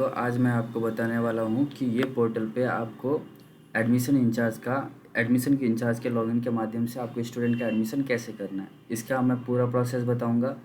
तो आज मैं आपको बताने वाला हूँ कि ये पोर्टल पे आपको एडमिशन के इंचार्ज के लॉगिन के माध्यम से आपको स्टूडेंट का एडमिशन कैसे करना है, इसका मैं पूरा प्रोसेस बताऊँगा।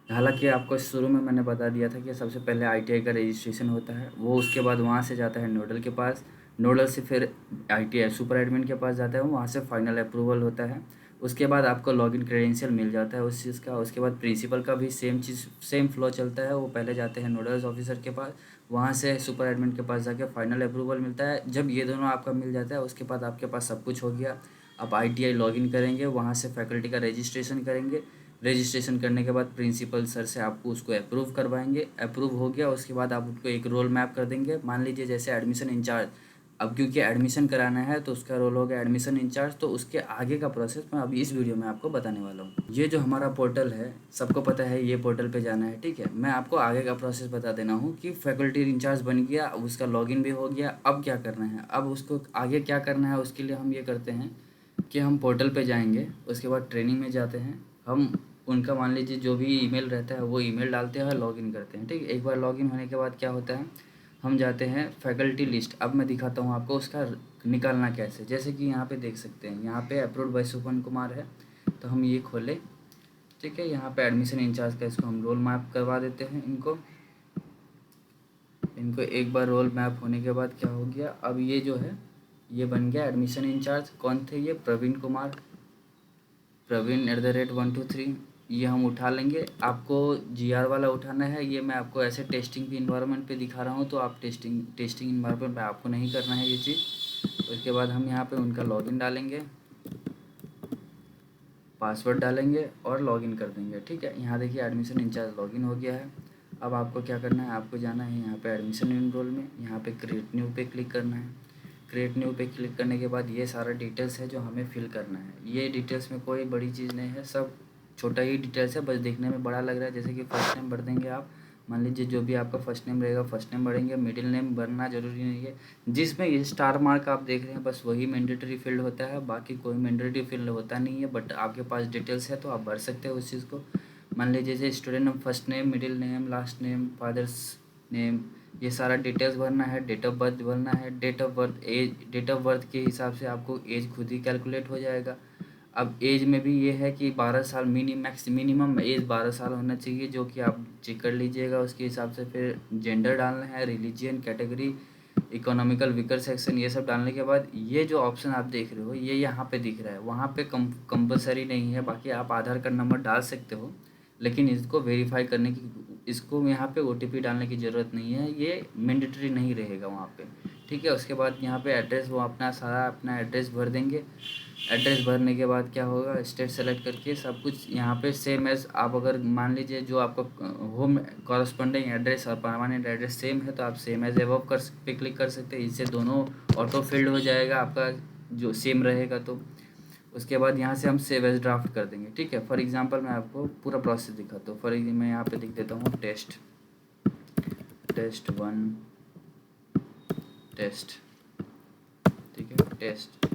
हालांकि आपको शुरू में मैंने बता दिया था कि सबसे पहले आईटीआई का रजिस्ट्रेशन होता है, वो उसके बाद वहाँ से जाता है नोडल के पास, नोडल से फिर आईटीआई सुपर एडमिन के पास जाता है, वहाँ से फाइनल अप्रूवल होता है। उसके बाद आपको लॉगिन क्रेडेंशियल मिल जाता है उस चीज़ का। उसके बाद प्रिंसिपल का भी सेम फ्लो चलता है। वो पहले जाते हैं नोडल्स ऑफिसर के पास, वहाँ से सुपर एडमिन के पास जाके फाइनल अप्रूवल मिलता है। जब ये दोनों आपका मिल जाता है उसके बाद आपके पास सब कुछ हो गया। आप आईटीआई लॉगिन करेंगे, वहाँ से फैकल्टी का रजिस्ट्रेशन करेंगे। रजिस्ट्रेशन करने के बाद प्रिंसिपल सर से आपको उसको अप्रूव करवाएंगे। अप्रूव हो गया उसके बाद आप उनको एक रोल मैप कर देंगे। मान लीजिए जैसे एडमिशन इंचार्ज, अब क्योंकि एडमिशन कराना है तो उसका रोल हो गया एडमिशन इंचार्ज। तो उसके आगे का प्रोसेस मैं अभी इस वीडियो में आपको बताने वाला हूँ। ये जो हमारा पोर्टल है, सबको पता है ये पोर्टल पे जाना है, ठीक है। मैं आपको आगे का प्रोसेस बता देना हूँ कि फैकल्टी इंचार्ज बन गया, उसका लॉगिन भी हो गया, अब क्या करना है। अब उसको आगे क्या करना है उसके लिए हम ये करते हैं कि हम पोर्टल पे जाएंगे, उसके बाद ट्रेनिंग में जाते हैं। हम उनका मान लीजिए जो भी ईमेल रहता है वो ईमेल डालते हैं, लॉगिन करते हैं, ठीक है। एक बार लॉगिन होने के बाद क्या होता है, हम जाते हैं फैकल्टी लिस्ट। अब मैं दिखाता हूँ आपको उसका निकालना कैसे। जैसे कि यहाँ पे देख सकते हैं, यहाँ पे अप्रूव्ड बाय सुपन कुमार है, तो हम ये खोलें, ठीक है। यहाँ पे एडमिशन इंचार्ज का इसको हम रोल मैप करवा देते हैं। इनको एक बार रोल मैप होने के बाद क्या हो गया, अब ये जो है ये बन गया एडमिशन इंचार्ज। कौन थे ये, प्रवीण कुमार, प्रवीण @123। ये हम उठा लेंगे। आपको जीआर वाला उठाना है, ये मैं आपको ऐसे टेस्टिंग की इन्वायरमेंट पे दिखा रहा हूँ, तो आप टेस्टिंग इन्वायरमेंट पे आपको नहीं करना है ये चीज़। उसके बाद हम यहाँ पे उनका लॉगिन डालेंगे, पासवर्ड डालेंगे और लॉगिन कर देंगे, ठीक है। यहाँ देखिए एडमिशन इंचार्ज लॉगिन हो गया है। अब आपको क्या करना है, आपको जाना है यहाँ पे एडमिशन इनरोल में, यहाँ पे क्रिएट न्यू पे क्लिक करना है। क्रिएट न्यू पे क्लिक करने के बाद ये सारा डिटेल्स है जो हमें फिल करना है। ये डिटेल्स में कोई बड़ी चीज़ नहीं है, सब छोटा ही डिटेल्स है, बस देखने में बड़ा लग रहा है। जैसे कि फर्स्ट नेम भर देंगे आप, मान लीजिए जो भी आपका फर्स्ट नेम रहेगा फर्स्ट नेम भरेंगे। मिडिल नेम भरना ज़रूरी नहीं है, जिसमें ये स्टार मार्क आप देख रहे हैं बस वही मैंडेटरी फील्ड होता है, बाकी कोई मैंडेटरी फील्ड होता नहीं है। बट आपके पास डिटेल्स है तो आप भर सकते हो उस चीज़ को। मान लीजिए जैसे student name, first name, middle name, last name, father's name, ये सारा डिटेल्स भरना है। डेट ऑफ बर्थ भरना है, date of birth, age, date of birth के हिसाब से आपको एज खुद ही कैलकुलेट हो जाएगा। अब एज में भी ये है कि 12 साल मिनिमम एज 12 साल होना चाहिए, जो कि आप चेक कर लीजिएगा उसके हिसाब से। फिर जेंडर डालना है, religion, category, economical weaker section, ये सब डालने के बाद ये जो ऑप्शन आप देख रहे हो ये यहाँ पे दिख रहा है, वहाँ पे कंपलसरी नहीं है। बाकी आप आधार कार्ड नंबर डाल सकते हो, लेकिन इसको वेरीफाई करने की, इसको यहाँ पे ओटीपी डालने की ज़रूरत नहीं है, ये मैंडेटरी नहीं रहेगा वहाँ पे, ठीक है। उसके बाद यहाँ पे एड्रेस, वो अपना सारा अपना एड्रेस भर देंगे। एड्रेस भरने के बाद क्या होगा, स्टेट सेलेक्ट करके सब कुछ यहाँ पे सेम एज, आप अगर मान लीजिए जो आपका होम कॉरस्पॉन्डिंग एड्रेस और परमानेंट एड्रेस सेम है तो आप सेम एज एबव पे क्लिक कर सकते हैं। इससे दोनों ऑटो फिल्ड हो जाएगा आपका जो सेम रहेगा। तो उसके बाद यहाँ से हम सेव एज ड्राफ्ट कर देंगे, ठीक है। फॉर एग्जांपल मैं आपको पूरा प्रोसेस दिखाता हूँ। मैं यहाँ पे लिख देता हूँ टेस्ट 1 टेस्ट, ठीक है, टेस्ट।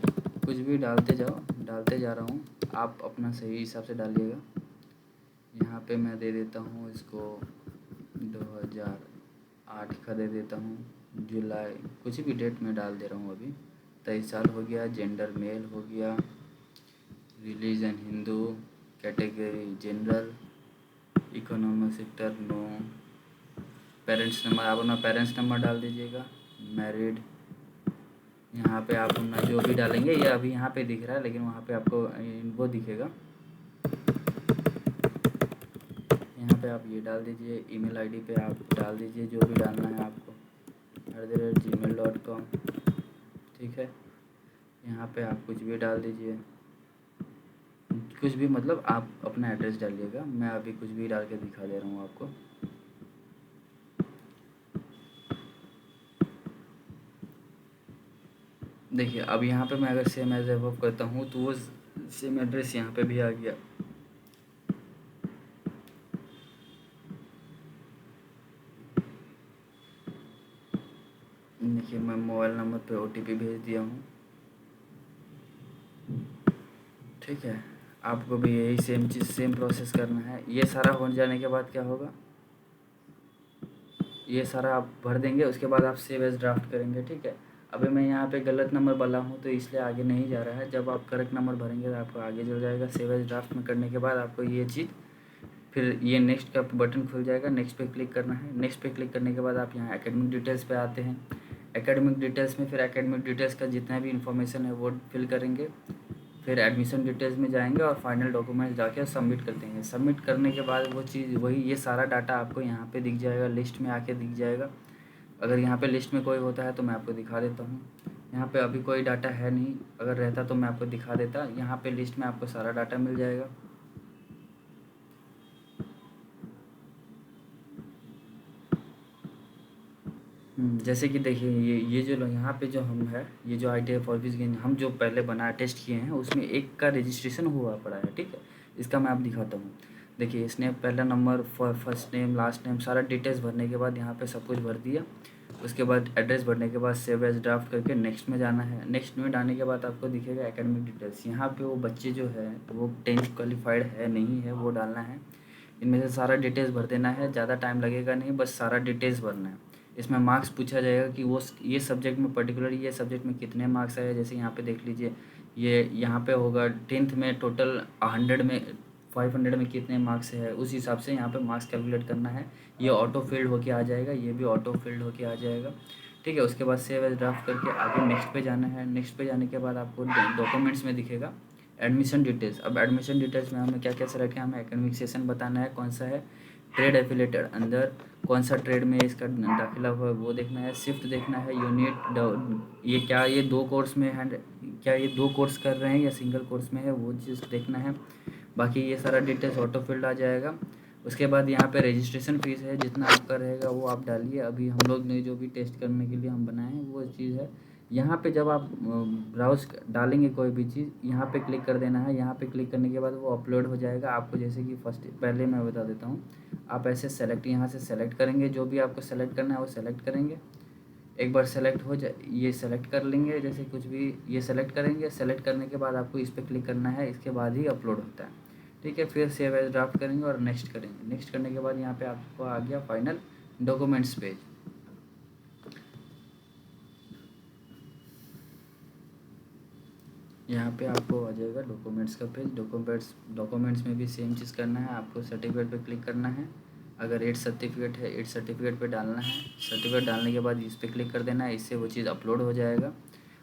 कुछ भी डालते जाओ, डालते जा रहा हूँ, आप अपना सही हिसाब से डालिएगा। यहाँ पे मैं दे देता हूँ इसको 2008 का दे देता हूँ, जुलाई, कुछ भी डेट में डाल दे रहा हूँ। अभी 23 साल हो गया, जेंडर मेल हो गया, religion Hindu, category general, economic sector no, parents number आप अपना पेरेंट्स नंबर डाल दीजिएगा, मैरिड। यहाँ पे आप अपना जो भी डालेंगे, ये अभी यहाँ पे दिख रहा है लेकिन वहाँ पे आपको वो दिखेगा। यहाँ पे आप ये डाल दीजिए, ईमेल आईडी पे आप डाल दीजिए जो भी डालना है आपको, @gmail.com, ठीक है। यहाँ पे आप कुछ भी डाल दीजिए, कुछ भी मतलब आप अपना एड्रेस डालिएगा। मैं अभी कुछ भी डाल के दिखा दे रहा हूँ आपको। देखिए अब यहाँ पे मैं अगर सेम एज एबव करता हूँ तो वो सेम एड्रेस यहाँ पे भी आ गया। देखिए मैं मोबाइल नंबर पे ओटीपी भेज दिया हूँ, ठीक है। आपको भी यही सेम चीज़, सेम प्रोसेस करना है। ये सारा हो जाने के बाद क्या होगा, ये सारा आप भर देंगे। उसके बाद आप सेव एज ड्राफ्ट करेंगे, ठीक है। अभी मैं यहाँ पे गलत नंबर डाला हूँ तो इसलिए आगे नहीं जा रहा है। जब आप करेक्ट नंबर भरेंगे तो आपको आगे चल जाएगा। सेव एज ड्राफ्ट में करने के बाद आपको ये चीज़, फिर ये नेक्स्ट का बटन खुल जाएगा। नेक्स्ट पे क्लिक करना है। नेक्स्ट पे क्लिक करने के बाद आप यहाँ एकेडमिक डिटेल्स पे आते हैं। एकेडमिक डिटेल्स में फिर एकेडमिक डिटेल्स का जितना भी इन्फॉर्मेशन है वो फिल करेंगे। फिर एडमिशन डिटेल्स में जाएंगे और फाइनल डॉक्यूमेंट्स जाके सबमिट कर देंगे। सबमिट करने के बाद वो चीज़ वही, ये सारा डाटा आपको यहाँ पे दिख जाएगा, लिस्ट में आके दिख जाएगा। अगर यहाँ पे लिस्ट में कोई होता है तो मैं आपको दिखा देता हूँ। यहाँ पे अभी कोई डाटा है नहीं, अगर रहता तो मैं आपको दिखा देता। यहाँ पे लिस्ट में आपको सारा डाटा मिल जाएगा। जैसे कि देखिए ये जो यहाँ पे जो हम है, ये जो ITF ऑफिस गेन हम जो पहले बनाया टेस्ट किए हैं उसमें एक का रजिस्ट्रेशन हुआ पड़ा है, ठीक है। इसका मैं आप दिखाता हूँ। देखिए इसने पहला number, first name, last name, सारा डिटेल्स भरने के बाद यहाँ पे सब कुछ भर दिया। उसके बाद एड्रेस भरने के बाद सेव एज ड्राफ्ट करके नेक्स्ट में जाना है। नेक्स्ट में जाने के बाद आपको दिखेगा एकेडमिक डिटेल्स। यहाँ पे वो बच्चे जो है वो 10th क्वालिफाइड है नहीं है वो डालना है। इनमें से सारा डिटेल्स भर देना है, ज़्यादा टाइम लगेगा नहीं, बस सारा डिटेल्स भरना है। इसमें मार्क्स पूछा जाएगा कि वो ये सब्जेक्ट में पर्टिकुलर ये सब्जेक्ट में कितने मार्क्स आए। जैसे यहाँ पे देख लीजिए, ये यहाँ पे होगा 10th में टोटल 100 में 500 में कितने मार्क्स है, उस हिसाब से यहाँ पे मार्क्स कैलकुलेट करना है। ये ऑटो फिल्ड होके आ जाएगा, ये भी ऑटो फिल्ड होके आ जाएगा, ठीक है। उसके बाद सेव एज ड्राफ्ट करके आगे नेक्स्ट पे जाना है। नेक्स्ट पे जाने के बाद आपको डॉक्यूमेंट्स में दिखेगा एडमिशन डिटेल्स। अब एडमिशन डिटेल्स में हमें क्या क्या सेलेक्ट है, हमें एकेडमिक सेशन बताना है कौन सा है, ट्रेड एफिलेटेड अंदर कौन सा ट्रेड में इसका दाखिला हुआ है वो देखना है, शिफ्ट देखना है, यूनिट, ये क्या ये 2 कोर्स में है, क्या ये 2 कोर्स कर रहे हैं या सिंगल कोर्स में है, वो चीज़ देखना है। बाकी ये सारा डिटेल्स ऑटो फिल्ड आ जाएगा। उसके बाद यहाँ पे रजिस्ट्रेशन फ़ीस है, जितना आपका रहेगा वो आप डालिए। अभी हम लोग ने जो भी टेस्ट करने के लिए हम बनाए हैं वो चीज़ है। यहाँ पे जब आप ब्राउज़ डालेंगे कोई भी चीज़, यहाँ पे क्लिक कर देना है। यहाँ पे क्लिक करने के बाद वो अपलोड हो जाएगा आपको। जैसे कि पहले मैं बता देता हूँ, आप ऐसे सेलेक्ट, यहाँ से सेलेक्ट करेंगे, जो भी आपको सेलेक्ट करना है वो सेलेक्ट करेंगे। एक बार सेलेक्ट हो जाए, ये सेलेक्ट कर लेंगे, जैसे कुछ भी ये सेलेक्ट करेंगे। सेलेक्ट करने के बाद आपको इस पर क्लिक करना है, इसके बाद ही अपलोड होता है, ठीक है। फिर सेव एज ड्राफ्ट करेंगे और नेक्स्ट करेंगे। नेक्स्ट करने के बाद यहाँ पे आपको आ गया फाइनल डॉक्यूमेंट्स पेज। यहाँ पे आपको आ जाएगा डॉक्यूमेंट्स का पेज। डॉक्यूमेंट्स में भी सेम चीज़ करना है आपको। सर्टिफिकेट पे क्लिक करना है। अगर 8 सर्टिफिकेट है 8 सर्टिफिकेट पे डालना है। सर्टिफिकेट डालने के बाद इस पर क्लिक कर देना है, इससे वो चीज़ अपलोड हो जाएगा।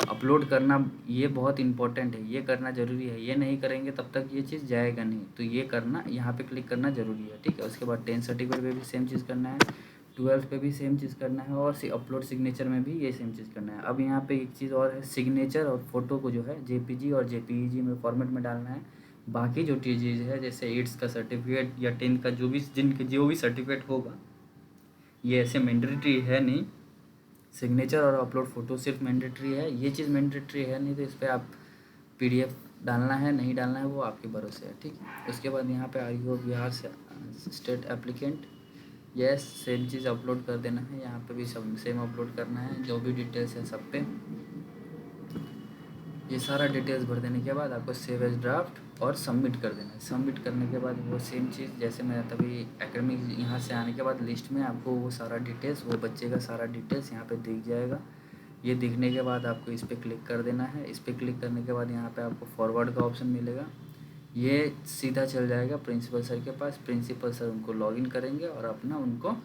अपलोड करना ये बहुत इंपॉर्टेंट है, ये करना ज़रूरी है। ये नहीं करेंगे तब तक ये चीज़ जाएगा नहीं, तो ये करना, यहाँ पे क्लिक करना ज़रूरी है, ठीक है। उसके बाद 10 सर्टिफिकेट पे भी सेम चीज़ करना है, 12 पे भी सेम चीज़ करना है, और अपलोड सिग्नेचर में भी ये सेम चीज़ करना है। अब यहाँ पे एक चीज़ और है, सिग्नेचर और फोटो को जो है JPG और JPEG में फॉर्मेट में डालना है। बाकी जो चीज़ है जैसे 8th का सर्टिफिकेट या 10th का जो भी सर्टिफिकेट होगा, ये ऐसे मैंडेटरी है नहीं। सिग्नेचर और अपलोड फ़ोटो सिर्फ मैंडेटरी है, ये चीज़ मैंडेटरी है नहीं। तो इस पर आप PDF डालना है नहीं डालना है वो आपके भरोसे है, ठीक है। उसके बाद यहाँ पे आर बिहार से स्टेट एप्लीकेंट, यस, सेम चीज़ अपलोड कर देना है। यहाँ पे भी सब सेम अपलोड करना है, जो भी डिटेल्स है सब पे। ये सारा डिटेल्स भर देने के बाद आपको सेव एज ड्राफ्ट और सबमिट कर देना है। सबमिट करने के बाद वो सेम चीज़ जैसे मैं तभी एकेडमिक यहाँ से आने के बाद लिस्ट में आपको वो सारा डिटेल्स, वो बच्चे का सारा डिटेल्स यहाँ पे दिख जाएगा। ये दिखने के बाद आपको इस पर क्लिक कर देना है। इस पर क्लिक करने के बाद यहाँ पे आपको फॉरवर्ड का ऑप्शन मिलेगा। ये सीधा चल जाएगा प्रिंसिपल सर के पास। प्रिंसिपल सर उनको लॉगिन करेंगे और अपना उनको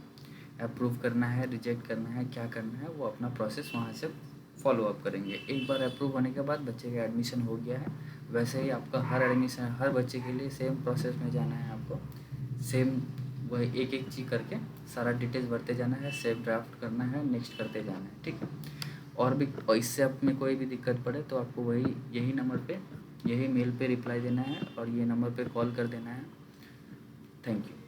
अप्रूव करना है, रिजेक्ट करना है, क्या करना है वो अपना प्रोसेस वहाँ से फॉलो अप करेंगे। एक बार अप्रूव होने के बाद बच्चे का एडमिशन हो गया है। वैसे ही आपका हर बच्चे के लिए सेम प्रोसेस में जाना है आपको। सेम वही एक एक चीज़ करके सारा डिटेल्स भरते जाना है, सेव ड्राफ्ट करना है, नेक्स्ट करते जाना है, ठीक है। और भी इससे आप में कोई भी दिक्कत पड़े तो आपको यही नंबर पे, यही मेल पे रिप्लाई देना है और ये नंबर पे कॉल कर देना है। Thank you.